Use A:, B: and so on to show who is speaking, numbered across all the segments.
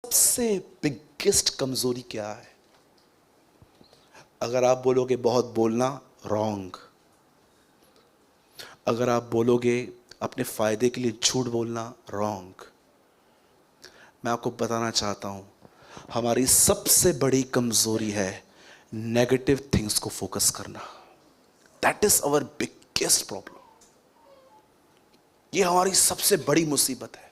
A: सबसे बिगेस्ट कमजोरी क्या है? अगर आप बोलोगे बहुत बोलना, रॉन्ग। अगर आप बोलोगे अपने फायदे के लिए झूठ बोलना, रॉन्ग। मैं आपको बताना चाहता हूं, हमारी सबसे बड़ी कमजोरी है नेगेटिव थिंग्स को फोकस करना। That is our biggest problem. ये हमारी सबसे बड़ी मुसीबत है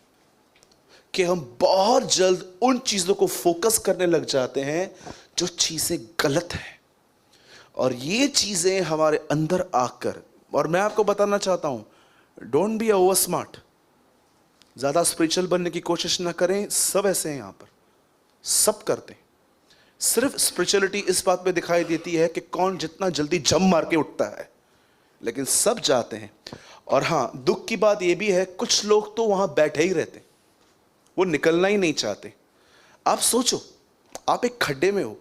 A: कि हम बहुत जल्द उन चीजों को फोकस करने लग जाते हैं जो चीजें गलत हैं, और ये चीजें हमारे अंदर आकर, और मैं आपको बताना चाहता हूं, डोंट बी ओवर स्मार्ट। ज्यादा स्पिरिचुअल बनने की कोशिश ना करें। सब ऐसे हैं यहां पर, सब करते हैं। सिर्फ स्पिरिचुअलिटी इस बात पे दिखाई देती है कि कौन जितना जल्दी जंप मार के उठता है, लेकिन सब जाते हैं। और हां, दुख की बात यह भी है, कुछ लोग तो वहां बैठे ही रहते, वो निकलना ही नहीं चाहते। आप सोचो, आप एक खड्डे में हो,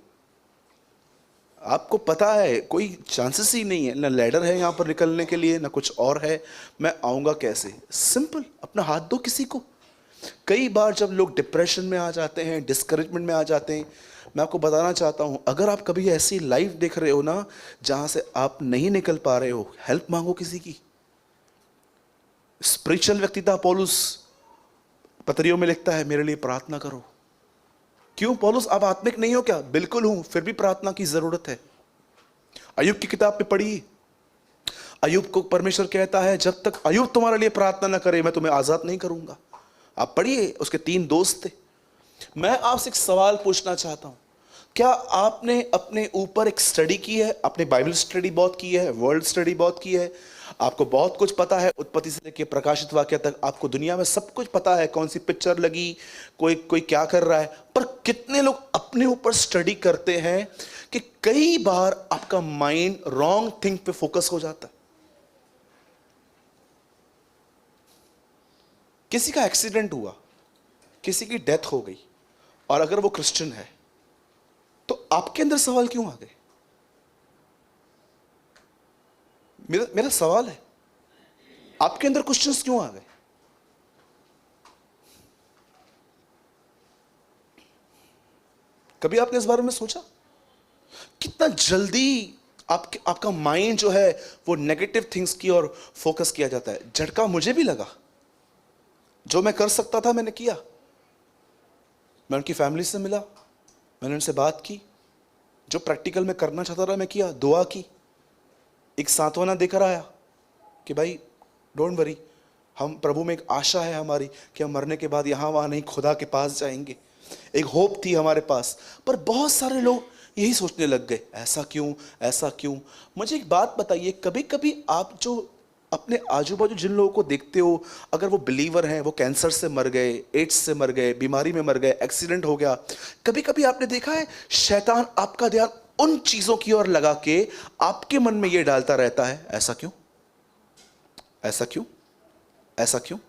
A: आपको पता है कोई चांसेस ही नहीं है, ना लैडर है यहां पर निकलने के लिए, ना कुछ और है। मैं आऊंगा कैसे? सिंपल, अपना हाथ दो किसी को। कई बार जब लोग डिप्रेशन में आ जाते हैं, डिस्करेजमेंट में आ जाते हैं, मैं आपको बताना चाहता हूं, अगर आप कभी ऐसी लाइफ देख रहे हो ना जहां से आप नहीं निकल पा रहे हो, हेल्प मांगो किसी की। स्पिरिचुअल व्यक्ति था पौलुस, पत्रियों में लिखता है मेरे लिए प्रार्थना करो। क्यों पौलुस, आप आत्मिक नहीं हो क्या? बिल्कुल हूं, फिर भी प्रार्थना की जरूरत है। अय्यूब की किताब पे पढ़िए, अय्यूब को परमेश्वर कहता है जब तक अय्यूब तुम्हारे लिए प्रार्थना न करे मैं तुम्हें आजाद नहीं करूंगा। आप पढ़िए, उसके 3 दोस्त थे। मैं आपसे एक सवाल पूछना चाहता हूं, क्या आपने अपने ऊपर एक स्टडी की है? आपने बाइबल स्टडी बहुत की है, वर्ल्ड स्टडी बहुत की है, आपको बहुत कुछ पता है, उत्पत्ति से लेकर प्रकाशित वाक्य तक आपको दुनिया में सब कुछ पता है, कौन सी पिक्चर लगी, कोई कोई क्या कर रहा है। पर कितने लोग अपने ऊपर स्टडी करते हैं कि कई बार आपका माइंड रॉन्ग थिंग पे फोकस हो जाता है। किसी का एक्सीडेंट हुआ, किसी की डेथ हो गई, और अगर वो क्रिश्चियन है तो आपके अंदर सवाल क्यों आ गए? मेरा सवाल है, आपके अंदर क्वेश्चंस क्यों आ गए? कभी आपने इस बारे में सोचा? कितना जल्दी आपका माइंड जो है वो नेगेटिव थिंग्स की ओर फोकस किया जाता है। झटका मुझे भी लगा, जो मैं कर सकता था मैंने किया। मैं उनकी फैमिली से मिला, मैंने उनसे बात की, जो प्रैक्टिकल में करना चाहता था मैं किया, दुआ की, एक सांत्वना देकर आया कि भाई डोंट वरी, हम प्रभु में एक आशा है हमारी कि हम मरने के बाद यहाँ वहाँ नहीं खुदा के पास जाएंगे। एक होप थी हमारे पास। पर बहुत सारे लोग यही सोचने लग गए, ऐसा क्यों, ऐसा क्यों। मुझे एक बात बताइए, कभी कभी आप जो अपने आजू बाजू जिन लोगों को देखते हो, अगर वो बिलीवर हैं, वो कैंसर से मर गए, एड्स से मर गए, बीमारी में मर गए, एक्सीडेंट हो गया, कभी कभी आपने देखा है शैतान आपका ध्यान उन चीजों की ओर लगा के आपके मन में ये डालता रहता है, ऐसा क्यों, ऐसा क्यों, ऐसा क्यों,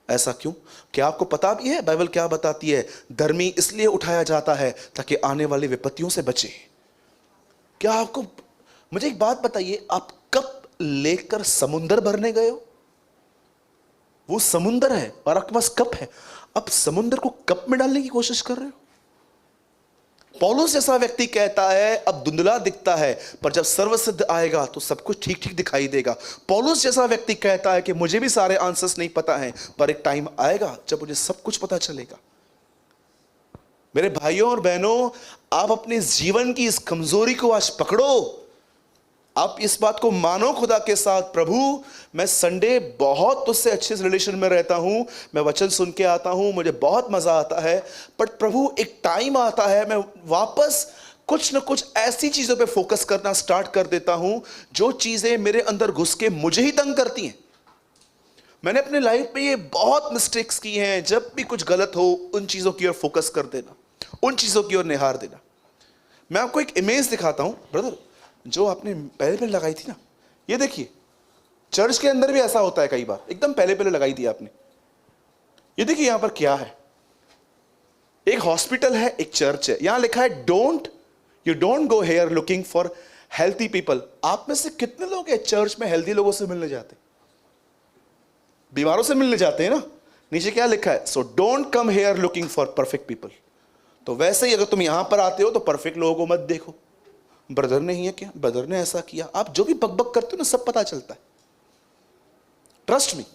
A: ऐसा क्यों? क्या आपको पता भी है बाइबल क्या बताती है? धर्मी इसलिए उठाया जाता है ताकि आने वाली विपत्तियों से बचे। क्या आपको, मुझे एक बात बताइए, आप कप लेकर समुंदर भरने गए हो? वो समुंदर है और आपके पास कप है, अब समुंदर को कप में डालने की कोशिश कर रहे हो। पौलुस जैसा व्यक्ति कहता है अब धुंधला दिखता है, पर जब सर्वसिद्ध आएगा तो सब कुछ ठीक ठीक दिखाई देगा। पौलुस जैसा व्यक्ति कहता है कि मुझे भी सारे आंसर्स नहीं पता हैं, पर एक टाइम आएगा जब मुझे सब कुछ पता चलेगा। मेरे भाइयों और बहनों, आप अपने जीवन की इस कमजोरी को आज पकड़ो। आप इस बात को मानो खुदा के साथ, प्रभु मैं संडे बहुत तुझसे अच्छे से रिलेशन में रहता हूं, मैं वचन सुन के आता हूं, मुझे बहुत मजा आता है, बट प्रभु एक टाइम आता है मैं वापस कुछ न कुछ ऐसी चीजों पे फोकस करना स्टार्ट कर देता हूं जो चीजें मेरे अंदर घुस के मुझे ही तंग करती हैं। मैंने अपने लाइफ में ये बहुत मिस्टेक्स की हैं। जब भी कुछ गलत हो उन चीजों की ओर फोकस कर देना, उन चीजों की ओर निहार देना। मैं आपको एक इमेज दिखाता हूं ब्रदर, जो आपने पहले पहले लगाई थी ना, ये देखिए, चर्च के अंदर भी ऐसा होता है कई बार, एकदम पहले पहले लगाई थी आपने। ये देखिए यहां पर क्या है, एक हॉस्पिटल है, एक चर्च है, यहां लिखा है you don't go here looking for healthy people. आप में से कितने लोग हैं चर्च में हेल्थी लोगों से मिलने जाते, बीमारों से मिलने जाते हैं ना? नीचे क्या लिखा है, so don't come here looking for perfect people. तो वैसे ही अगर तुम यहां पर आते हो तो परफेक्ट लोगों को मत देखो, ब्रदर ने ही है क्या, ब्रदर ने ऐसा किया। आप जो भी बकबक करते हो ना, सब पता चलता है, ट्रस्ट मी,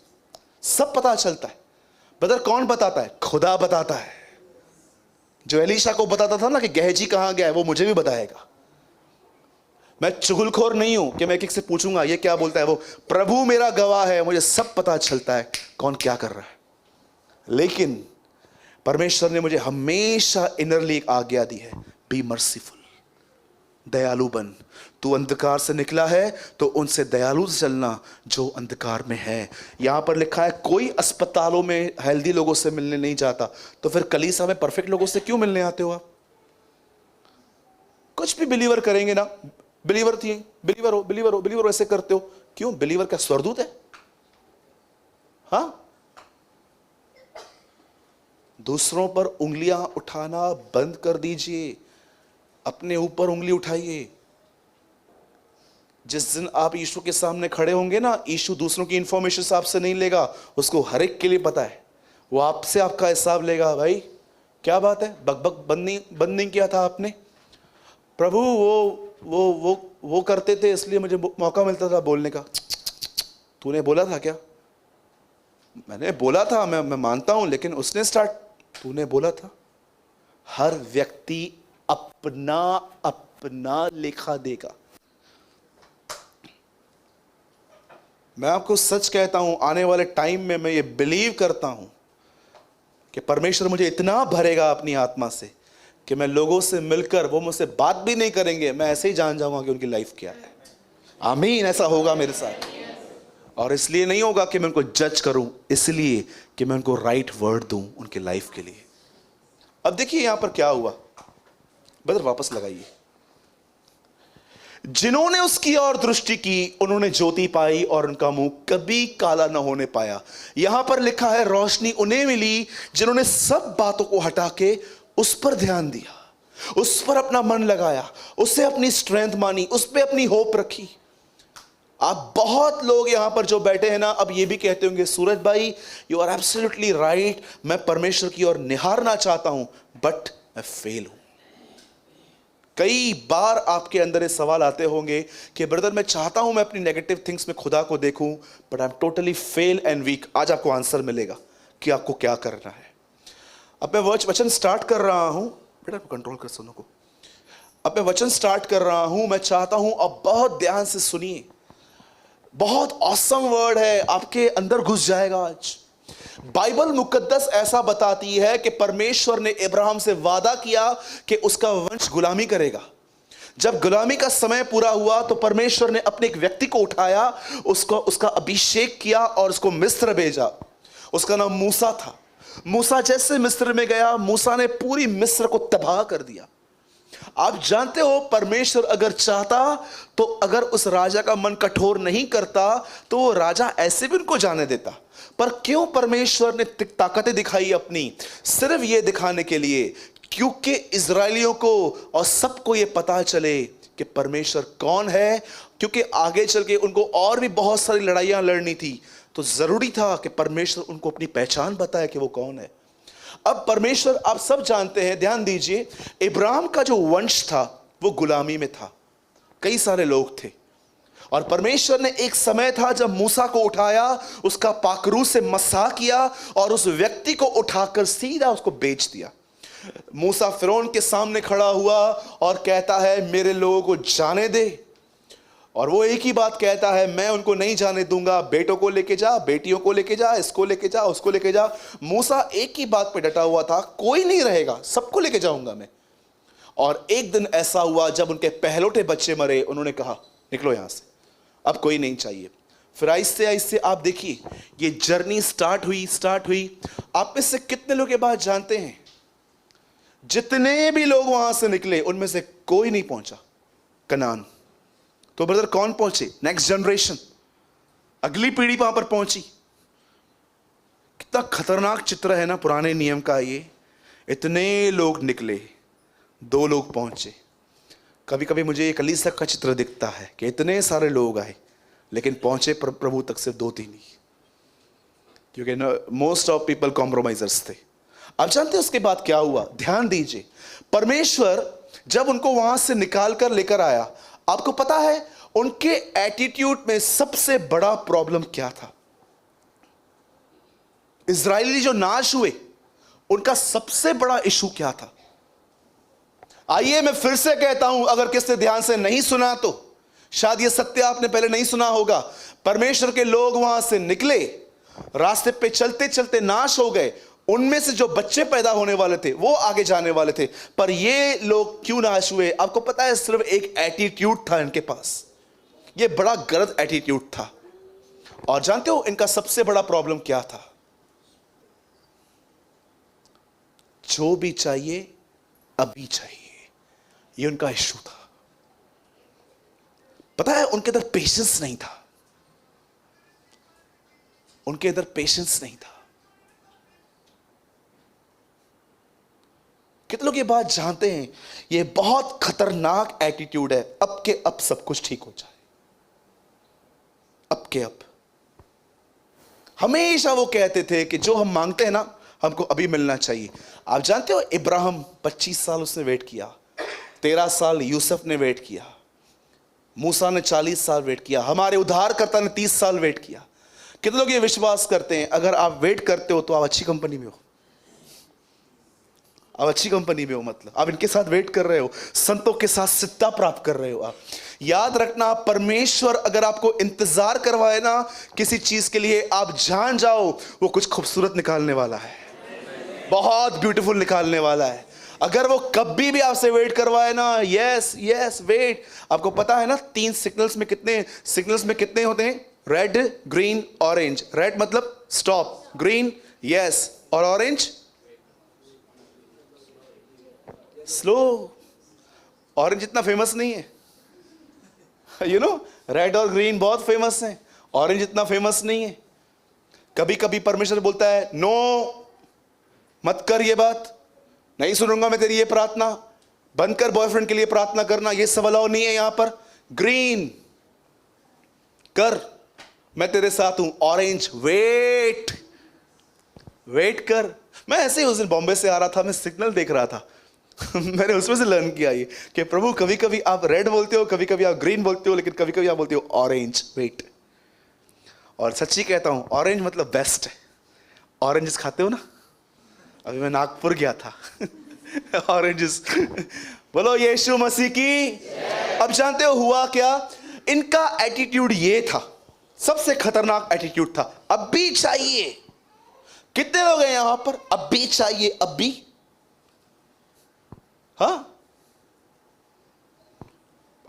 A: सब पता चलता है। ब्रदर कौन बताता है? खुदा बताता है। जो एलीशा को बताता था ना कि गहजी कहां गया है, वो मुझे भी बताएगा। मैं चुगलखोर नहीं हूं कि मैं किसी से पूछूंगा ये क्या बोलता है। वो प्रभु मेरा गवाह है, मुझे सब पता चलता है कौन क्या कर रहा है। लेकिन परमेश्वर ने मुझे हमेशा इनरली एक आज्ञा दी है, बी मर्सीफुल, दयालु बन। तू अंधकार से निकला है तो उनसे दयालु से चलना जो अंधकार में है। यहां पर लिखा है कोई अस्पतालों में हेल्दी लोगों से मिलने नहीं जाता, तो फिर कलीसिया में परफेक्ट लोगों से क्यों मिलने आते हो आप? कुछ भी बिलीवर करेंगे ना, बिलीवर थी, बिलीवर हो, बिलीवर हो, बिलीवर हो, ऐसे करते हो क्यों? बिलीवर का स्वरदूत है? हां, दूसरों पर उंगलियां उठाना बंद कर दीजिए, अपने ऊपर उंगली उठाइए। जिस दिन आप यीशु के सामने खड़े होंगे ना, यीशु दूसरों की इंफॉर्मेशन आपसे नहीं लेगा, उसको हर एक के लिए पता है। वो आपसे आपका हिसाब लेगा। भाई क्या बात है, बकबक बंद नहीं किया था आपने? प्रभु वो करते थे इसलिए मुझे मौका मिलता था बोलने का। तूने बोला था क्या? मैंने बोला था, मैं मानता हूं, लेकिन उसने स्टार्ट, तूने बोला था। हर व्यक्ति अपना अपना लेखा देगा। मैं आपको सच कहता हूं, आने वाले टाइम में मैं ये बिलीव करता हूं कि परमेश्वर मुझे इतना भरेगा अपनी आत्मा से कि मैं लोगों से मिलकर, वो मुझसे बात भी नहीं करेंगे, मैं ऐसे ही जान जाऊंगा कि उनकी लाइफ क्या है। आमीन, ऐसा होगा मेरे साथ। और इसलिए नहीं होगा कि मैं उनको जज करूं, इसलिए कि मैं उनको राइट वर्ड दूं उनके लाइफ के लिए। अब देखिए यहां पर क्या हुआ, ब्रदर वापस लगाइए। जिन्होंने उसकी ओर दृष्टि की उन्होंने ज्योति पाई और उनका मुंह कभी काला न होने पाया। यहां पर लिखा है रोशनी उन्हें मिली जिन्होंने सब बातों को हटा के उस पर ध्यान दिया, उस पर अपना मन लगाया, उससे अपनी स्ट्रेंथ मानी, उस पर अपनी होप रखी। आप बहुत लोग यहां पर जो बैठे हैं ना, अब ये भी कहते होंगे सूरज भाई यू आर एब्सोल्युटली राइट, मैं परमेश्वर की ओर निहारना चाहता हूं बट मैं फेल हूं। कई बार आपके अंदर ये सवाल आते होंगे कि ब्रदर मैं चाहता हूं मैं अपनी नेगेटिव थिंग्स में खुदा को देखूं but I am totally fail and weak. आज आपको आंसर मिलेगा कि आपको क्या करना है। अब मैं वचन स्टार्ट कर रहा हूं, बेटा कंट्रोल कर सुनो को। अब मैं वचन स्टार्ट कर रहा हूं, मैं चाहता हूं अब बहुत ध्यान से सुनिए। बहुत ऑसम वर्ड है, आपके अंदर घुस जाएगा आज। बाइबल मुकद्दस ऐसा बताती है कि परमेश्वर ने इब्राहिम से वादा किया कि उसका वंश गुलामी करेगा। जब गुलामी का समय पूरा हुआ तो परमेश्वर ने अपने एक व्यक्ति को उठाया, उसका अभिषेक किया और उसको मिस्र भेजा। उसका नाम मूसा था। मूसा जैसे मिस्र में गया, मूसा ने पूरी मिस्र को तबाह कर दिया। आप जानते हो परमेश्वर अगर चाहता तो अगर उस राजा का मन कठोर नहीं करता तो वो राजा ऐसे भी उनको जाने देता। पर क्यों परमेश्वर ने ताकतें दिखाई अपनी? सिर्फ ये दिखाने के लिए क्योंकि इजरायलियों को और सबको ये पता चले कि परमेश्वर कौन है। क्योंकि आगे चल के उनको और भी बहुत सारी लड़ाइयां लड़नी थी, तो जरूरी था कि परमेश्वर उनको अपनी पहचान बताए कि वो कौन है। अब परमेश्वर, आप सब जानते हैं, ध्यान दीजिए, इब्राहिम का जो वंश था वो गुलामी में था, कई सारे लोग थे। और परमेश्वर ने एक समय था जब मूसा को उठाया, उसका पाखरू से मसा किया और उस व्यक्ति को उठाकर सीधा उसको बेच दिया। मूसा फिरौन के सामने खड़ा हुआ और कहता है मेरे लोगों को जाने दे, और वो एक ही बात कहता है, मैं उनको नहीं जाने दूंगा। बेटों को लेके जा, बेटियों को लेके जा, इसको लेके जा, उसको लेके जा। मूसा एक ही बात पे डटा हुआ था, कोई नहीं रहेगा, सबको लेके जाऊंगा मैं। और एक दिन ऐसा हुआ जब उनके पहलोटे बच्चे मरे, उन्होंने कहा निकलो यहां से, अब कोई नहीं चाहिए। फिर आहिस्ते आहिस्ते आप देखिए ये जर्नी स्टार्ट हुई। आप में से कितने लोग ये बात जानते हैं, जितने भी लोग वहां से निकले उनमें से कोई नहीं पहुंचा कनान। तो ब्रदर कौन पहुंचे? नेक्स्ट जनरेशन, अगली पीढ़ी वहां पर पहुंची। कितना खतरनाक चित्र है ना पुराने नियम का ये। इतने लोग निकले, 2 लोग पहुंचे। कभी कभी मुझे एक कलीसिया का चित्र दिखता है कि इतने सारे लोग आए लेकिन पहुंचे प्रभु तक सिर्फ 2-3 ही, क्योंकि मोस्ट ऑफ पीपल कॉम्प्रोमाइजर्स थे। आप जानते हैं उसके बाद क्या हुआ? ध्यान दीजिए, परमेश्वर जब उनको वहां से निकाल कर लेकर आया, आपको पता है उनके एटीट्यूड में सबसे बड़ा प्रॉब्लम क्या था? इजरायली जो नाश हुए, उनका सबसे बड़ा इशू क्या था? आइए मैं फिर से कहता हूं, अगर किसने ध्यान से नहीं सुना तो शायद यह सत्य आपने पहले नहीं सुना होगा। परमेश्वर के लोग वहां से निकले, रास्ते पे चलते चलते नाश हो गए। उनमें से जो बच्चे पैदा होने वाले थे वो आगे जाने वाले थे, पर ये लोग क्यों नाश हुए? आपको पता है, सिर्फ एक एटीट्यूड था इनके पास, ये बड़ा गलत एटीट्यूड था। और जानते हो इनका सबसे बड़ा प्रॉब्लम क्या था? जो भी चाहिए अभी चाहिए, ये उनका इशू था। पता है, उनके अंदर पेशेंस नहीं था, उनके अंदर पेशेंस नहीं था। कितने लोग ये बात जानते हैं? ये बहुत खतरनाक एटीट्यूड है, अब के अब सब कुछ ठीक हो जाए, अब के अब। हमेशा वो कहते थे कि जो हम मांगते हैं ना, हमको अभी मिलना चाहिए। आप जानते हो, इब्राहिम 25 साल उसने वेट किया, 13 साल यूसुफ ने वेट किया, मूसा ने 40 साल वेट किया, हमारे उद्धारकर्ता ने 30 साल वेट किया। कितने लोग ये विश्वास करते हैं अगर आप वेट करते हो तो आप अच्छी कंपनी में हो? आप अच्छी कंपनी में हो, मतलब आप इनके साथ वेट कर रहे हो, संतों के साथ सिद्धा प्राप्त कर रहे हो। आप याद रखना, परमेश्वर अगर आपको इंतजार करवाए ना किसी चीज के लिए, आप जान जाओ वो कुछ खूबसूरत निकालने वाला है, बहुत ब्यूटीफुल निकालने वाला है। अगर वो कभी भी आपसे वेट करवाए ना, यस यस वेट। आपको पता है ना, 3 सिग्नल्स में कितने होते हैं? Red, green, orange. रेड मतलब स्टॉप, ग्रीन यस, और ऑरेंज स्लो। ऑरेंज इतना फेमस नहीं है, यू नो, रेड और ग्रीन बहुत फेमस हैं, ऑरेंज इतना फेमस नहीं है। कभी कभी परमेश्वर बोलता है नो, मत कर ये बात, नहीं सुनूंगा मैं तेरी ये प्रार्थना, बंद कर बॉयफ्रेंड के लिए प्रार्थना करना, ये सब अलाउ नहीं है यहां पर। ग्रीन कर, मैं तेरे साथ हूं। ऑरेंज वेट, वेट कर। मैं ऐसे ही उस दिन बॉम्बे से आ रहा था, मैं सिग्नल देख रहा था मैंने उसमें से लर्न किया ये कि प्रभु कभी कभी आप रेड बोलते हो, कभी कभी आप ग्रीन बोलते हो, लेकिन कभी कभी आप बोलते हो ऑरेंज, वेट। और सच्ची कहता हूं, ऑरेंज मतलब बेस्ट है। ऑरेंजेस खाते हो ना? अभी मैं नागपुर गया था ऑरेंजेस बोलो यीशु मसीह की। अब जानते हो हुआ क्या? इनका एटीट्यूड ये था, सबसे खतरनाक एटीट्यूड था, अब भी चाहिए। कितने लोग हैं यहां पर अब भी चाहिए? अब भी, हाँ,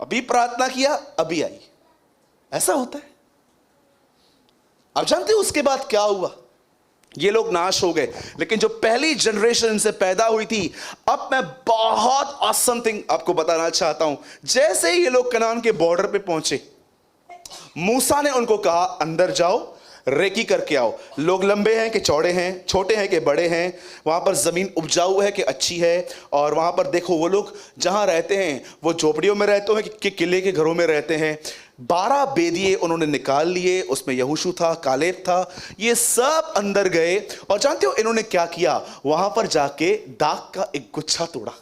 A: अभी प्रार्थना किया अभी आई, ऐसा होता है। आप जानते हो उसके बाद क्या हुआ? ये लोग नाश हो गए, लेकिन जो पहली जनरेशन इनसे पैदा हुई थी, अब मैं बहुत ऑसम थिंग आपको बताना चाहता हूं। जैसे ही ये लोग कनान के बॉर्डर पे पहुंचे, मूसा ने उनको कहा अंदर जाओ, रेकी करके आओ। लोग लंबे हैं कि चौड़े हैं, छोटे हैं कि बड़े हैं, वहां पर जमीन उपजाऊ है कि अच्छी है, और वहां पर देखो वो लोग जहां रहते हैं वो झोपड़ियों में रहते हैं कि किले के घरों में रहते हैं। 12 बेदिए उन्होंने निकाल लिए, उसमें यहोशू था, कालेब था, ये सब अंदर गए। और जानते हो इन्होंने क्या किया? वहां पर जाके दाग का एक गुच्छा तोड़ा,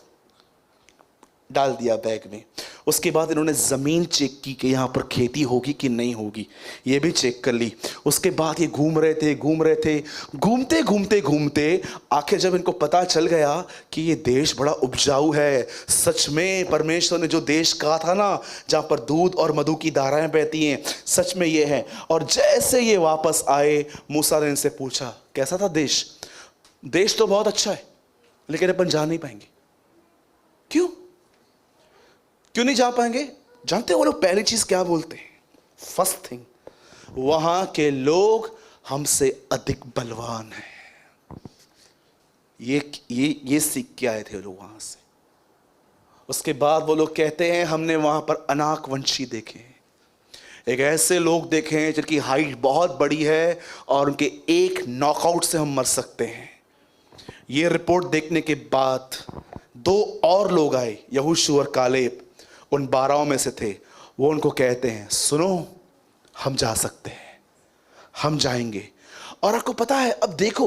A: डाल दिया बैग में। उसके बाद इन्होंने ज़मीन चेक की कि यहाँ पर खेती होगी कि नहीं होगी, ये भी चेक कर ली। उसके बाद ये घूम रहे थे, घूमते घूमते घूमते आखिर जब इनको पता चल गया कि ये देश बड़ा उपजाऊ है, सच में परमेश्वर ने जो देश कहा था ना, जहाँ पर दूध और मधु की धाराएं बहती हैं, सच में ये है। और जैसे ये वापस आए, मूसा ने इनसे पूछा कैसा था देश? देश तो बहुत अच्छा है, लेकिन अपन जा नहीं पाएंगे। क्यों नहीं जा पाएंगे? जानते हो वो लोग पहली चीज क्या बोलते हैं? फर्स्ट थिंग, वहां के लोग हमसे अधिक बलवान हैं। ये सीख के आए थे लोग वहां से। उसके बाद वो लोग कहते हैं हमने वहां पर अनाक वंशी देखे हैं, एक ऐसे लोग देखे हैं जिनकी हाइट बहुत बड़ी है और उनके एक नॉकआउट से हम मर सकते हैं। ये रिपोर्ट देखने के बाद 2 और लोग आए, यहोशू और कालेब, उन 12 में से थे। वो उनको कहते हैं सुनो, हम जा सकते हैं, हम जाएंगे। और आपको पता है, अब देखो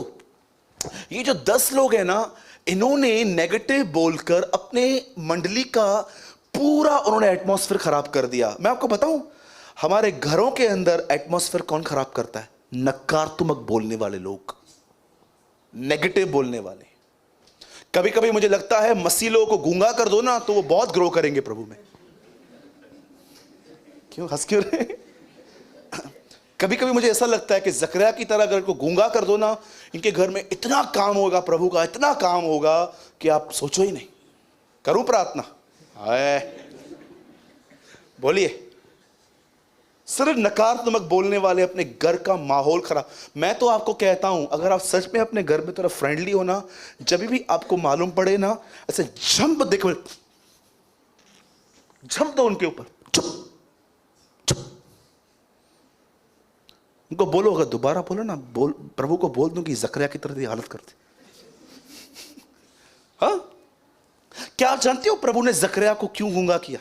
A: ये जो 10 लोग हैं ना, इन्होंने नेगेटिव बोलकर अपने मंडली का पूरा उन्होंने एटमॉस्फेयर खराब कर दिया। मैं आपको बताऊं, हमारे घरों के अंदर एटमॉस्फेयर कौन खराब करता है? नकारात्मक बोलने वाले लोग, नेगेटिव बोलने वाले। कभी कभी मुझे लगता है मसीह लोगों को गूंगा कर दो ना तो वो बहुत ग्रो करेंगे प्रभु में। क्यों हंस क्यों रहे? कभी कभी मुझे ऐसा लगता है कि जकरिया की तरह अगर को गूंगा कर दो ना, इनके घर में इतना काम होगा प्रभु का, इतना काम होगा कि आप सोचो ही नहीं। करूं प्रार्थना? हाय बोलिए। सिर्फ नकारात्मक बोलने वाले अपने घर का माहौल खराब। मैं तो आपको कहता हूं, अगर आप सच में अपने घर में थोड़ा फ्रेंडली हो ना, जब भी आपको मालूम पड़े ना, ऐसे जंप देखो, जंप दो उनके ऊपर, चुप चुप। उनको बोलो, अगर दोबारा बोलो ना, बोल प्रभु को बोल दूं कि जकरिया की तरह हालत करते। हाँ, क्या आप जानते हो प्रभु ने जकरिया को क्यों गूंगा किया?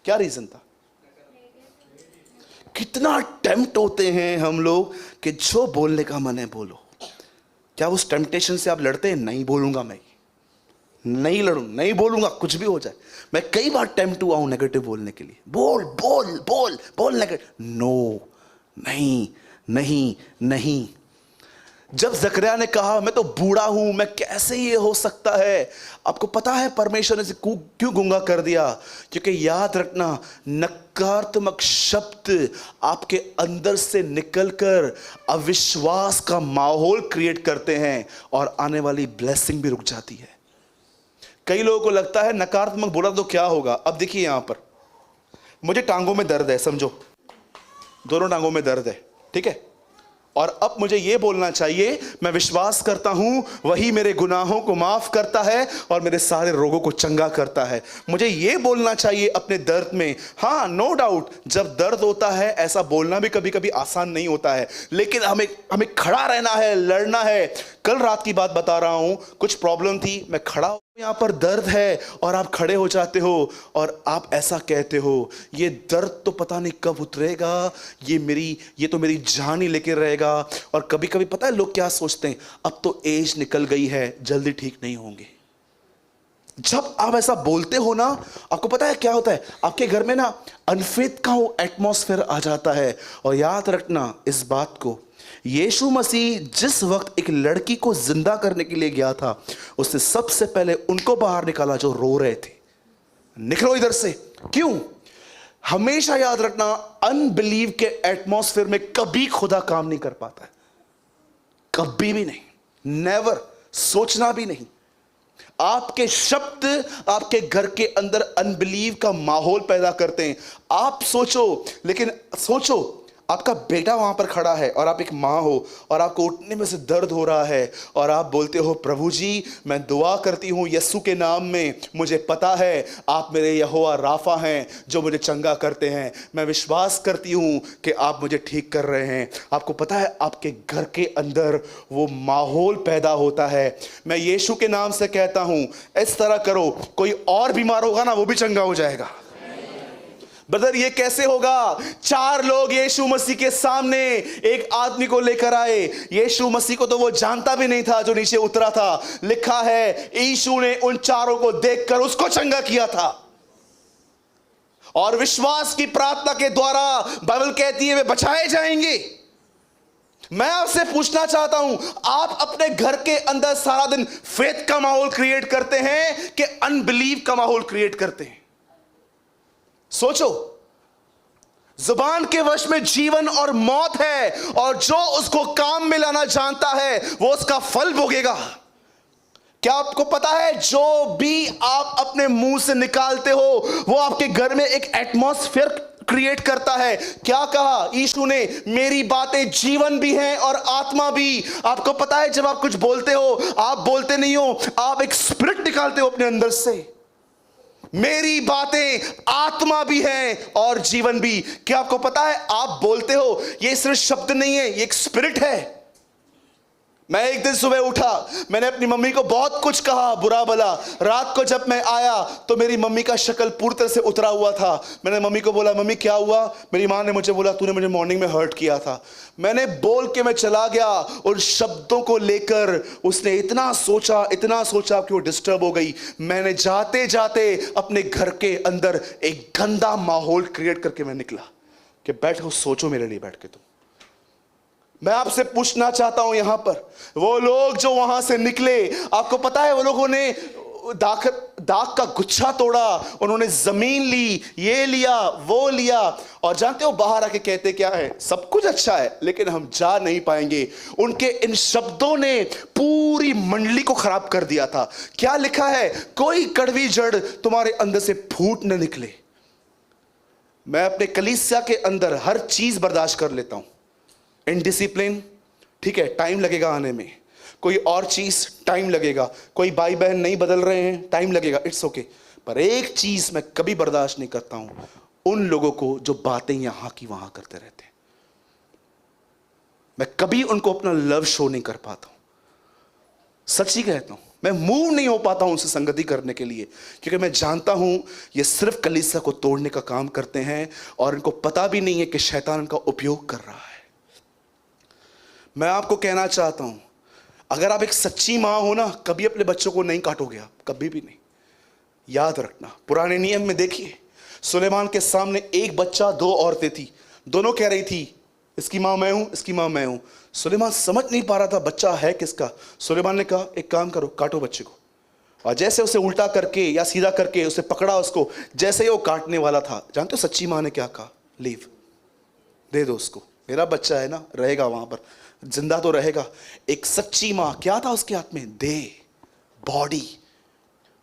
A: क्या रीजन था? कितना टेम्प्ट होते हैं हम लोग कि जो बोलने का मन है बोलो। क्या उस टेम्पटेशन से आप लड़ते हैं? नहीं बोलूंगा, मैं नहीं लड़ूं, नहीं बोलूंगा, कुछ भी हो जाए। मैं कई बार टेम्प्ट हुआ हूं नेगेटिव बोलने के लिए। बोल बोल बोल बोल नेगेटिव, नो, नहीं नहीं नहीं। जब जकरिया ने कहा मैं तो बूढ़ा हूं, मैं कैसे ये हो सकता है, आपको पता है परमेश्वर ने इसे क्यों गूंगा कर दिया? क्योंकि याद रखना, नकारात्मक शब्द आपके अंदर से निकलकर अविश्वास का माहौल क्रिएट करते हैं और आने वाली ब्लेसिंग भी रुक जाती है। कई लोगों को लगता है नकारात्मक बोला तो क्या होगा। अब देखिए, यहां पर मुझे टांगों में दर्द है, समझो, दोनों टांगों में दर्द है, ठीक है, और अब मुझे यह बोलना चाहिए, मैं विश्वास करता हूं वही मेरे गुनाहों को माफ करता है और मेरे सारे रोगों को चंगा करता है। मुझे यह बोलना चाहिए अपने दर्द में। हाँ, नो डाउट, जब दर्द होता है ऐसा बोलना भी कभी कभी आसान नहीं होता है, लेकिन हमें खड़ा रहना है, लड़ना है। कल रात की बात बता रहा हूं, कुछ प्रॉब्लम थी, मैं खड़ा हूं, यहां पर दर्द है और आप खड़े हो जाते हो और आप ऐसा कहते हो, ये दर्द तो पता नहीं कब उतरेगा, ये तो मेरी जान ही लेके रहेगा। और कभी कभी पता है लोग क्या सोचते हैं, अब तो एज निकल गई है, जल्दी ठीक नहीं होंगे। जब आप ऐसा बोलते हो ना, आपको पता है क्या होता है, आपके घर में ना अनफेथ का वो एटमॉस्फेयर आ जाता है। और याद रखना इस बात को, यीशु मसीह जिस वक्त एक लड़की को जिंदा करने के लिए गया था, उसने सबसे पहले उनको बाहर निकाला जो रो रहे थे। निकलो इधर से। क्यों? हमेशा याद रखना, अनबिलीव के एटमॉस्फेयर में कभी खुदा काम नहीं कर पाता है, कभी भी नहीं, नेवर, सोचना भी नहीं। आपके शब्द आपके घर के अंदर अनबिलीव का माहौल पैदा करते हैं। आप सोचो, लेकिन सोचो, आपका बेटा वहां पर खड़ा है और आप एक माँ हो और आपको उठने में से दर्द हो रहा है और आप बोलते हो, प्रभु जी मैं दुआ करती हूँ यीशु के नाम में, मुझे पता है आप मेरे यहोवा राफा हैं जो मुझे चंगा करते हैं, मैं विश्वास करती हूँ कि आप मुझे ठीक कर रहे हैं। आपको पता है आपके घर के अंदर वो माहौल पैदा होता है। मैं यीशु के नाम से कहता हूँ, इस तरह करो, कोई और बीमार होगा ना वो भी चंगा हो जाएगा। ब्रदर ये कैसे होगा? 4 लोग यीशु मसीह के सामने एक आदमी को लेकर आए। यीशु मसीह को तो वो जानता भी नहीं था जो नीचे उतरा था। लिखा है यीशु ने उन 4 को देखकर उसको चंगा किया था और विश्वास की प्रार्थना के द्वारा बाइबल कहती है वे बचाए जाएंगे। मैं आपसे पूछना चाहता हूं, आप अपने घर के अंदर सारा दिन फेथ का माहौल क्रिएट करते हैं कि अनबिलीव का माहौल क्रिएट करते हैं? सोचो, जुबान के वश में जीवन और मौत है और जो उसको काम में लाना जानता है वो उसका फल भोगेगा। क्या आपको पता है, जो भी आप अपने मुंह से निकालते हो वो आपके घर में एक एटमॉस्फेयर क्रिएट करता है। क्या कहा यीशु ने? मेरी बातें जीवन भी हैं और आत्मा भी। आपको पता है जब आप कुछ बोलते हो, आप बोलते नहीं हो, आप एक स्पिरिट निकालते हो अपने अंदर से। मेरी बातें आत्मा भी है और जीवन भी। क्या आपको पता है आप बोलते हो, ये सिर्फ शब्द नहीं है, ये एक स्पिरिट है। मैं एक दिन सुबह उठा, मैंने अपनी मम्मी को बहुत कुछ कहा, बुरा भला। रात को जब मैं आया तो मेरी मम्मी का शक्ल पूरी तरह से उतरा हुआ था। मैंने मम्मी को बोला, मम्मी क्या हुआ? मेरी माँ ने मुझे बोला, तूने मुझे मॉर्निंग में हर्ट किया था। मैंने बोल के मैं चला गया, उन शब्दों को लेकर उसने इतना सोचा कि वो डिस्टर्ब हो गई। मैंने जाते जाते अपने घर के अंदर एक गंदा माहौल क्रिएट करके मैं निकला कि बैठो, सोचो मेरे लिए बैठ के तुम। मैं आपसे पूछना चाहता हूं यहां पर वो लोग जो वहां से निकले, आपको पता है वो लोगों ने दाग का गुच्छा तोड़ा, उन्होंने जमीन ली, ये लिया वो लिया, और जानते हो बाहर आके कहते क्या है? सब कुछ अच्छा है लेकिन हम जा नहीं पाएंगे। उनके इन शब्दों ने पूरी मंडली को खराब कर दिया था। क्या लिखा है? कोई कड़वी जड़ तुम्हारे अंदर से फूट न निकले। मैं अपने कलीसिया के अंदर हर चीज बर्दाश्त कर लेता हूं, इनडिसिप्लिन, ठीक है, टाइम लगेगा आने में। कोई और चीज, टाइम लगेगा। कोई भाई बहन नहीं बदल रहे हैं, टाइम लगेगा, इट्स ओके। पर एक चीज मैं कभी बर्दाश्त नहीं करता हूं, उन लोगों को जो बातें यहां की वहां करते रहते हैं। मैं कभी उनको अपना लव शो नहीं कर पाता हूं, सच्ची कहता हूं। मैं मूव नहीं हो पाता हूं उनसे संगति करने के लिए, क्योंकि मैं जानता हूं ये सिर्फ कलीसिया को तोड़ने का काम करते हैं और इनको पता भी नहीं है कि शैतान इनका उपयोग कर रहा है। मैं आपको कहना चाहता हूं, अगर आप एक सच्ची मां हो ना, कभी अपने बच्चों को नहीं काटोगे आप, कभी भी नहीं। याद रखना, पुराने नियम में देखिए, सुलेमान के सामने एक बच्चा, दो औरतें थी, दोनों कह रही थी इसकी मां मैं हूं, इसकी मां मैं हूं। सुलेमान समझ नहीं पा रहा था बच्चा है किसका। सुलेमान ने कहा एक काम करो, काटो बच्चे को। और जैसे उसे उल्टा करके या सीधा करके उसे पकड़ा उसको, जैसे ही वो काटने वाला था, जानते हो सच्ची मां ने क्या कहा? लीव, दे दो उसको, मेरा बच्चा है ना, रहेगा वहां पर, जिंदा तो रहेगा। एक सच्ची मां, क्या था उसके हाथ में? दे,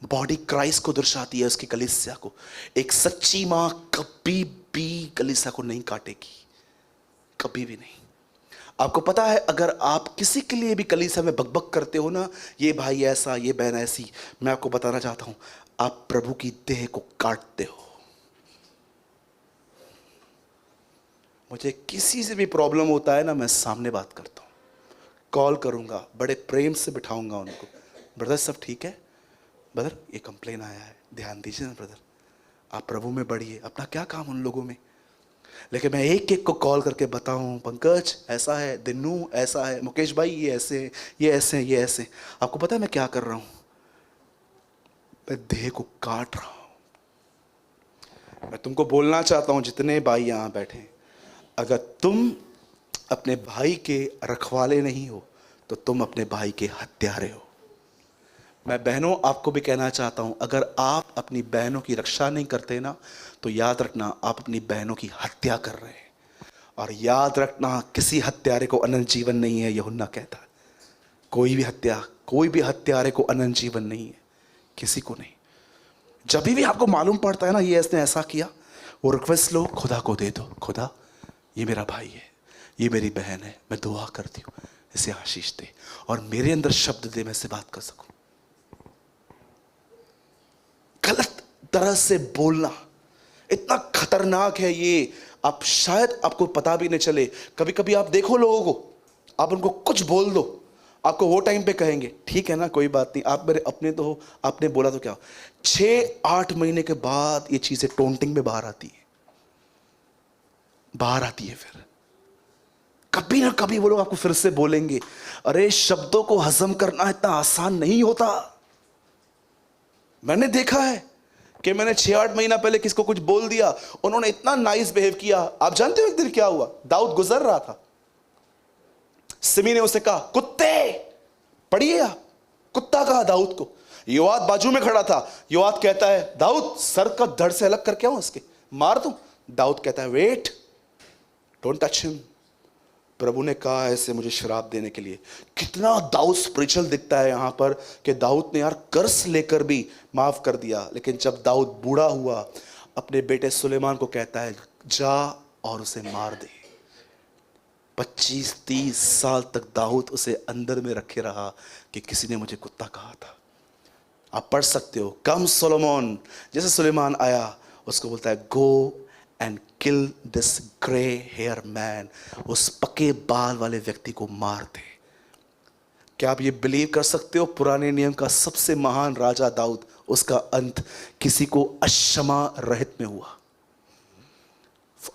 A: बॉडी क्राइस्ट को दर्शाती है, उसकी कलीसिया को। एक सच्ची मां कभी भी कलीसिया को नहीं काटेगी, कभी भी नहीं। आपको पता है, अगर आप किसी के लिए भी कलीसिया में बकबक करते हो ना, ये भाई ऐसा, ये बहन ऐसी, मैं आपको बताना चाहता हूं, आप प्रभु की देह को काटते हो। मुझे किसी से भी प्रॉब्लम होता है ना, मैं सामने बात करता हूं, कॉल करूंगा, बड़े प्रेम से बिठाऊंगा उनको, ब्रदर सब ठीक है? ब्रदर ये कंप्लेन आया है, ध्यान दीजिए ना ब्रदर, आप प्रभु में बढ़िए। अपना क्या काम उन लोगों में? लेकिन मैं एक एक को कॉल करके बताऊं, पंकज ऐसा है, दिन्नू ऐसा है, मुकेश भाई ये ऐसे हैं, ये ऐसे हैं, ये ऐसे हैं। आपको पता है मैं क्या कर रहा हूं? मैं देह को काट रहा हूं। मैं तुमको बोलना चाहता हूं, जितने भाई यहां बैठे हैं, अगर तुम अपने भाई के रखवाले नहीं हो तो तुम अपने भाई के हत्यारे हो। मैं बहनों आपको भी कहना चाहता हूं, अगर आप अपनी बहनों की रक्षा नहीं करते ना, तो याद रखना आप अपनी बहनों की हत्या कर रहे हैं। और याद रखना, किसी हत्यारे को अनंत जीवन नहीं है, यूहन्ना कहता है। कोई भी हत्यारे को अनंत जीवन नहीं है, किसी को नहीं। जब भी आपको मालूम पड़ता है ना ये इसने ऐसा किया, वो रिक्वेस्ट लो, खुदा को दे दो, खुदा ये मेरा भाई है, ये मेरी बहन है, मैं दुआ करती हूँ इसे आशीष दे और मेरे अंदर शब्द दे, मैं इससे बात कर सकूं। गलत तरह से बोलना इतना खतरनाक है ये, आप शायद आपको पता भी नहीं चले। कभी कभी आप देखो लोगों को, आप उनको कुछ बोल दो, आपको वो टाइम पे कहेंगे ठीक है ना, कोई बात नहीं, आप मेरे अपने तो हो, आपने बोला तो क्या। 6-8 महीने के बाद ये चीजें टोंटिंग में बाहर आती है, फिर कभी ना कभी वो लोग आपको फिर से बोलेंगे। अरे शब्दों को हजम करना इतना आसान नहीं होता। मैंने देखा है कि मैंने 6-8 महीना पहले किसको कुछ बोल दिया, उन्होंने इतना नाइस बिहेव किया। आप जानते हो एक दिन क्या हुआ? दाऊद गुजर रहा था, सिमी ने उसे कहा कुत्ते, पढ़िए आप, कुत्ता कहा दाऊद को। योआद बाजू में खड़ा था, योआद कहता है दाऊद सर का धड़ से अलग करके आऊं इसके, मार दूं। दाऊद कहता है वेट, डोंट टच हिम। प्रभु ने कहा ऐसे मुझे श्राप देने के लिए। कितना दाऊद स्पिरिचुअल दिखता है यहां पर कि दाऊद ने यार कर्ज लेकर भी माफ कर दिया। लेकिन जब दाऊद बूढ़ा हुआ, अपने बेटे सुलेमान को कहता है जा और उसे मार दे। 25-30 साल तक दाऊद उसे अंदर में रखे रहा कि किसी ने मुझे कुत्ता कहा था। आप पढ़ सकते हो, कम सोलोमन, जैसे सुलेमान आया उसको बोलता है go and kill this grey hair man, उस पके बाल वाले व्यक्ति को मार दे। क्या आप ये बिलीव कर सकते हो? पुराने नियम का सबसे महान राजा दाऊद, उसका अंत किसी को अक्षमा रहित में हुआ,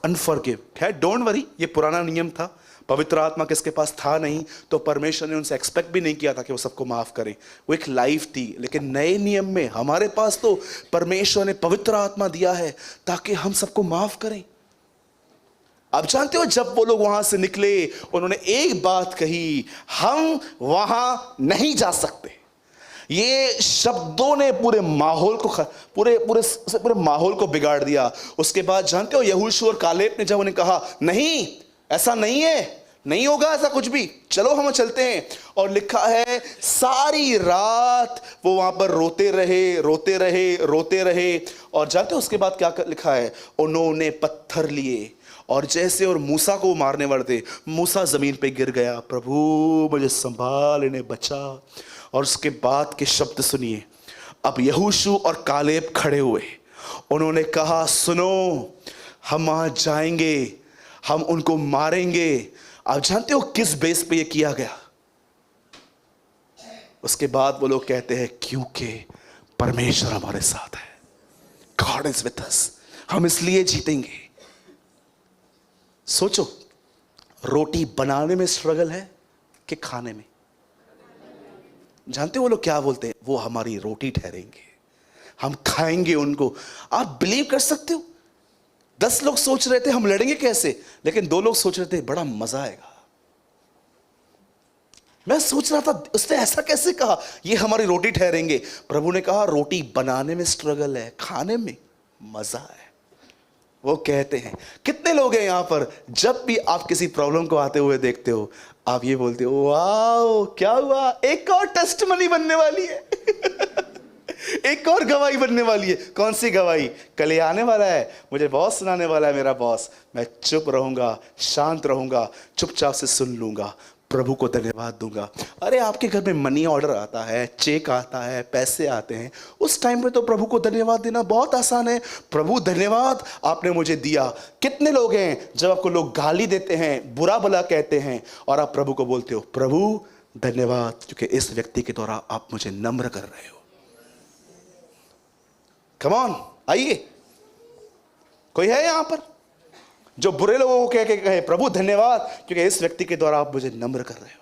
A: अनफॉरगिव। खैर डोंट वरी, ये पुराना नियम था, पवित्र आत्मा किसके पास था नहीं, तो परमेश्वर ने उनसे एक्सपेक्ट भी नहीं किया था कि वो सबको माफ करें, वो एक लाइफ थी। लेकिन नए नियम में हमारे पास तो परमेश्वर ने पवित्र आत्मा दिया है ताकि हम सबको माफ करें। आप जानते हो जब वो लोग वहां से निकले, उन्होंने एक बात कही, हम वहां नहीं जा सकते। ये शब्दों ने पूरे माहौल को पूरे माहौल को बिगाड़ दिया। उसके बाद जानते हो यहोशू और कालेब ने जब उन्हें कहा नहीं ऐसा नहीं है, नहीं होगा ऐसा कुछ भी, चलो हम चलते हैं। और लिखा है सारी रात वो वहां पर रोते रहे। और जानते हो उसके बाद क्या लिखा है? उन्होंने पत्थर लिए और जैसे और मूसा को मारने वाले थे, मूसा जमीन पे गिर गया, प्रभु मुझे संभाल, इन्हें बचा। और उसके बाद के शब्द सुनिए, अब यहोशू और कालेब खड़े हुए, उन्होंने कहा सुनो, हम वहां जाएंगे, हम उनको मारेंगे। आप जानते हो किस बेस पे ये किया गया? उसके बाद वो लोग कहते हैं क्योंकि परमेश्वर हमारे साथ है, गॉड इज विद अस, हम इसलिए जीतेंगे। सोचो, रोटी बनाने में स्ट्रगल है कि खाने में? जानते हो वो लोग क्या बोलते हैं? वो हमारी रोटी ठहरेंगे, हम खाएंगे उनको। आप बिलीव कर सकते हो? 10 लोग सोच रहे थे हम लड़ेंगे कैसे, लेकिन 2 लोग सोच रहे थे बड़ा मजा आएगा। मैं सोच रहा था उसने ऐसा कैसे कहा, ये हमारी रोटी ठहरेंगे। प्रभु ने कहा रोटी बनाने में स्ट्रगल है, खाने में मजा है। वो कहते हैं, कितने लोग हैं यहां पर जब भी आप किसी प्रॉब्लम को आते हुए देखते हो, आप ये बोलते हो वाओ क्या हुआ, एक और टेस्टमनी बनने वाली है एक और गवाही बनने वाली है। कौन सी गवाही? कल ये आने वाला है, मुझे बहुत सुनाने वाला है मेरा बॉस। मैं चुप रहूंगा, शांत रहूंगा, चुपचाप से सुन लूंगा, प्रभु को धन्यवाद दूंगा। अरे आपके घर में मनी ऑर्डर आता है, चेक आता है, पैसे आते हैं, उस टाइम पे तो प्रभु को धन्यवाद देना बहुत आसान है। प्रभु धन्यवाद आपने मुझे दिया। कितने लोग हैं जब आपको लोग गाली देते हैं, बुरा भला कहते हैं, और आप प्रभु को बोलते हो प्रभु धन्यवाद क्योंकि इस व्यक्ति के द्वारा आप मुझे नम्र कर रहे हो। कम ऑन, आइए, कोई है यहां पर जो बुरे लोगों को कह के कहे प्रभु धन्यवाद क्योंकि इस व्यक्ति के द्वारा आप मुझे नम्र कर रहे हो?